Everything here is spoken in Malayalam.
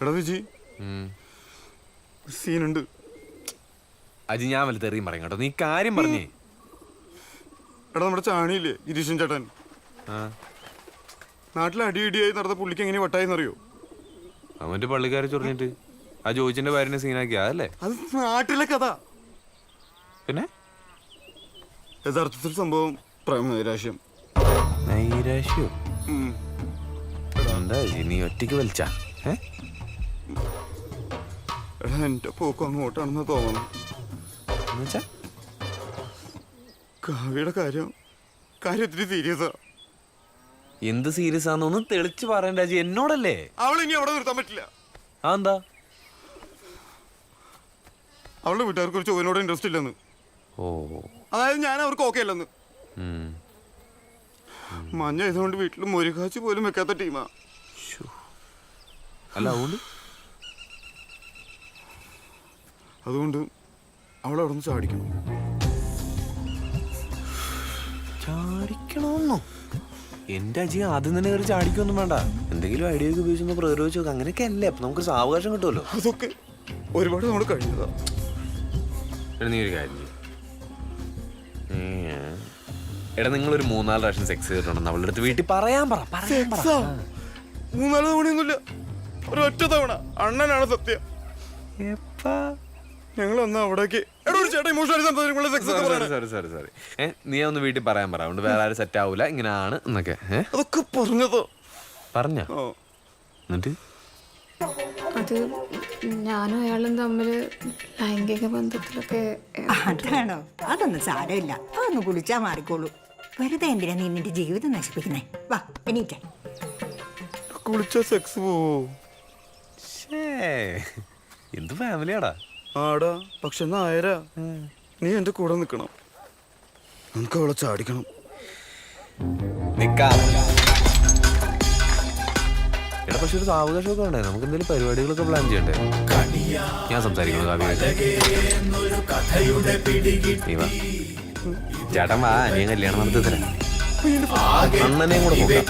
എടാ വിജി സീനുണ്ട്. അജി ഞാൻ വല്ല തെറിയും പറയും കേട്ടോ, നീ കാര്യം പറഞ്ഞേ. എടാ നമ്മുടെ ചാണിയില്ലേ ഗിരീശൻ ചേട്ടൻ, നാട്ടിൽ അടിയിടിയായി നടന്ന പുള്ളിക്ക് എങ്ങനെ വട്ടായെന്നറിയോ? അവന്റെ പള്ളിക്കാരെ ചൊറിഞ്ഞിട്ട് ആ ജോയിച്ചിന്റെ ഭാര്യനെ സീനാക്കിയ അതല്ലേ? അത് നാട്ടിലെ കഥ. പിന്നെ യഥാർത്ഥത്തിൽ സംഭവം പ്രേമനൈരാശ്യം. നൈരാശ്യോ? എന്താ നീ ഒറ്റയ്ക്ക് വലിച്ചാ? എടാ എന്റെ പോക്കും അങ്ങോട്ടാണെന്ന് തോന്നുന്നു. കാവ്യയുടെ കാര്യം ഇത്തിരി സീരിയസാ. എന്ത് സീരിയസ് ആണെന്ന് തെളിച്ച് പറയണ്ട അജി, എന്നോടല്ലേ? അവളിനി അവിടെ നിർത്താൻ പറ്റില്ല. എന്താ? അവളുടെ വീട്ടുകാർക്ക് ഒരു ചൊവ്വനോട് ഇൻട്രസ്റ്റ് ഇല്ലെന്ന്. ഓ, അതായത് ഞാൻ അവർക്ക് ഓക്കെ അല്ലെന്ന്. മഞ്ഞ ആയതുകൊണ്ട് വീട്ടിൽ മുരുകാച്ചി പോലും വെക്കാത്ത ടീമാ. അല്ല അതുകൊണ്ട് അവളവിടെ നിന്ന് ചാടിക്കണം. ചാടിക്കണമെന്നോ? എന്റെ അജി ആദ്യം തന്നെ കയറി ചാടിക്കൊന്നും വേണ്ട. എന്തെങ്കിലും ഐഡിയ ഒക്കെ ഉപയോഗിച്ചൊന്ന് പ്രയോഗിച്ച് നോക്കുക. അങ്ങനെയൊക്കെ അല്ലേ അപ്പൊ നമുക്ക് സാവകാശം കിട്ടുമല്ലോ. അതൊക്കെ ഒരുപാട് നമ്മൾ കഴിഞ്ഞതാ. നീ ഒരു കാര്യം എടാ, നിങ്ങളൊരു 3-4 പ്രാവശ്യം സെക്സ് ചെയ്തിട്ടുണ്ടെന്ന് അവളുടെ അടുത്ത് വീട്ടിൽ പറയാൻ പറ. 3-4 തവണയൊന്നുമില്ല, ഒരൊറ്റ തവണ. അണ്ണനാണ് സത്യം. ഞങ്ങൾ ഒന്ന് അവിടേക്ക് നീ ഒന്ന് വീട്ടിൽ പറയാൻ പറ. അതുകൊണ്ട് വേറെ ആരും സെറ്റ് ആവൂല ഇങ്ങനെയാണ് എന്നൊക്കെ അതൊക്കെ പറഞ്ഞതോ പറഞ്ഞ. എന്നിട്ട് അത് ഞാനും അയാളും തമ്മില് ലൈംഗിക ബന്ധത്തിലൊക്കെ. അതാണോ? അതൊന്നും സാരമില്ല, അതൊന്ന് കുളിച്ചാ മാറിക്കോളൂ. വെറുതെ എന്തിനാ നീ നിന്റെ ജീവിതം നശിപ്പിക്കുന്നേ? വാ എണീറ്റേ. കുളിച്ച സെക്സ് പോവോ? എന്ത് ഫാമിലിയാടാ. ആടാ, പക്ഷെ നായരാ നീ എന്റെ കൂടെ നിക്കണം. നമുക്ക് അവളെ ചാടിക്കണം. എടാ പക്ഷെ ഒരു സാവകാശമൊക്കെ വേണ്ടേ? നമുക്ക് എന്തെങ്കിലും പരിപാടികളൊക്കെ പ്ലാൻ ചെയ്യണ്ടേ? ഞാൻ സംസാരിക്കണം ചേട്ടൻ വാ, നീ കല്യാണം നടത്തി തരാം. അണ്ണനെയും കൂടെ പോകാം.